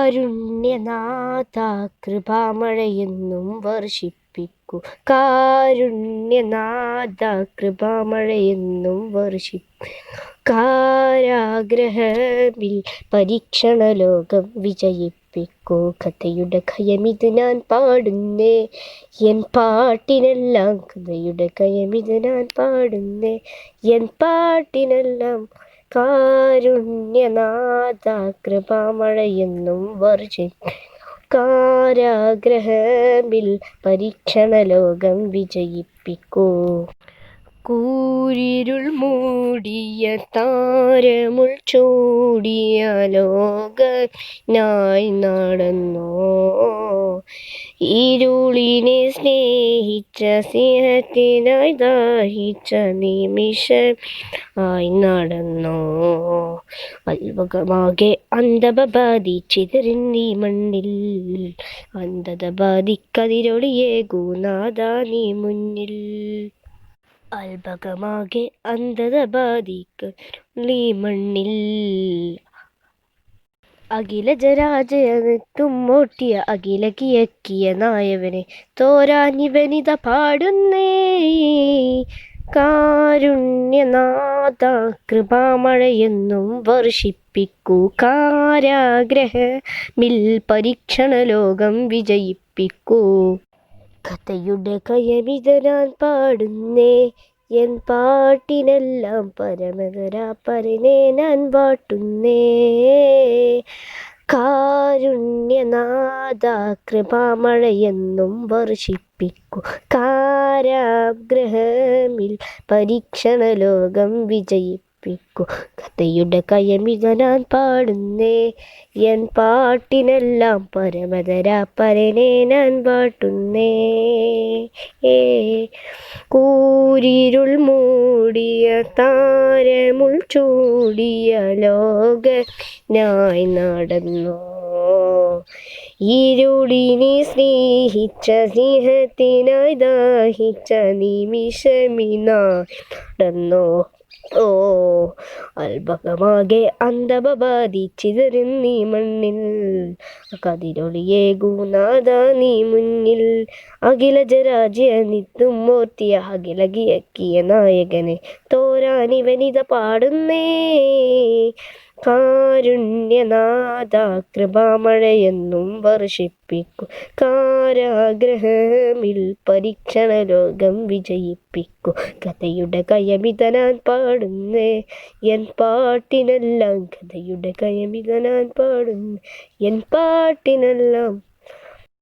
കാരുണ്യനാഥ കൃപാമഴയെന്നും വർഷിപ്പിക്കൂ. കാരുണ്യനാഥ കൃപാമഴയെന്നും വർഷിപ്പിക്കൂ. കാരാഗ്രഹമിൽ പരീക്ഷണലോകം വിജയിപ്പിക്കൂ. കഥയുടെ കയമിത് ഞാൻ പാടുന്നേ, എൻ പാട്ടിനെല്ലാം കഥയുടെ കയമിത് ഞാൻ പാടുന്നേ, എൻ പാട്ടിനെല്ലാം. കാരുണ്യനാഥ കൃപാമഴയെന്നും വർഷിപ്പിക്കൂ. കാരാഗ്രഹമിൽ പരീക്ഷണലോകം വിജയിപ്പിക്കൂ. കൂരിരുൾ മൂടിയ താരമുൾ ചൂടിയ ലോകനായി നടന്നോ, ഇരുളിനെ സ്നേഹിച്ച സ്നേഹത്തിനായി ദാഹിച്ച നിമിഷം ആയി നടന്നോ. അൽവകമാകെ അന്ധത ബാധിച്ചിതറിന്നീ മണ്ണിൽ, അന്ധത ബാധിക്കതിരൊളിയേകൂ നാഥാ നീ മുന്നിൽ. അൽബകമാകെ അന്ധത ബാധിക്കീ മണ്ണിൽ, അഖില ജരാജയത്തും ഓട്ടിയ അഖില കിയക്കിയ നായവനെ തോരാനിവനിത പാടുന്നേ. കാരുണ്യനാഥ കൃപാമഴയെന്നും വർഷിപ്പിക്കൂ. കാരാഗ്രഹമിൽ പരീക്ഷണലോകം വിജയിപ്പിക്കൂ. കഥയുടെ കയമിത ഞാൻ പാടുന്നേ, എൻ പാട്ടിനെല്ലാം പരമതരാപരനെ ഞാൻ വാട്ടുന്നേ. കാരുണ്യനാഥ കൃപാമഴയെന്നും വർഷിപ്പിക്കൂ. കാരാഗ്രഹമിൽ പരീക്ഷണലോകം വിജയിപ്പിക്കൂ. കഥയുടെ കയമിത ഞാൻ പാടുന്നേ, എൻ പാട്ടിനെല്ലാം പരമതരാപരനെ ഞാൻ വാട്ടുന്നേ. കൂരിരുൾ മൂടിയ താരമുൾ ചൂടിയ ലോകനായി നടന്നോ, ഇരുളിനെ സ്നേഹിച്ച സ്നേഹത്തിനായി ദാഹിച്ച നിമിഷമിനായി നടന്നോ. അൽബകമാകെ അന്ധത ബാധിച്ചിതറിന്നീ മണ്ണിൽ, കതിരൊളിയേകൂ നാഥാ നീ മുന്നിൽ. അഖില ജരാജയനിത്തും ഓർത്തിയ അഖില കിയക്കിയ നായകനെ തോരാനിവനിത പാടുന്നേ. കാരുണ്യനാഥ കൃപാമഴയെന്നും വർഷിപ്പിക്കൂ. കാരാഗ്രഹമിൽ പരീക്ഷണലോകം വിജയിപ്പിക്കൂ. കഥയുടെ കയമിത ഞാൻ പാടുന്നേ, എൻ പാട്ടിനെല്ലാം കഥയുടെ കയമിത ഞാൻ പാടുന്നേ, എൻ പാട്ടിനെല്ലാം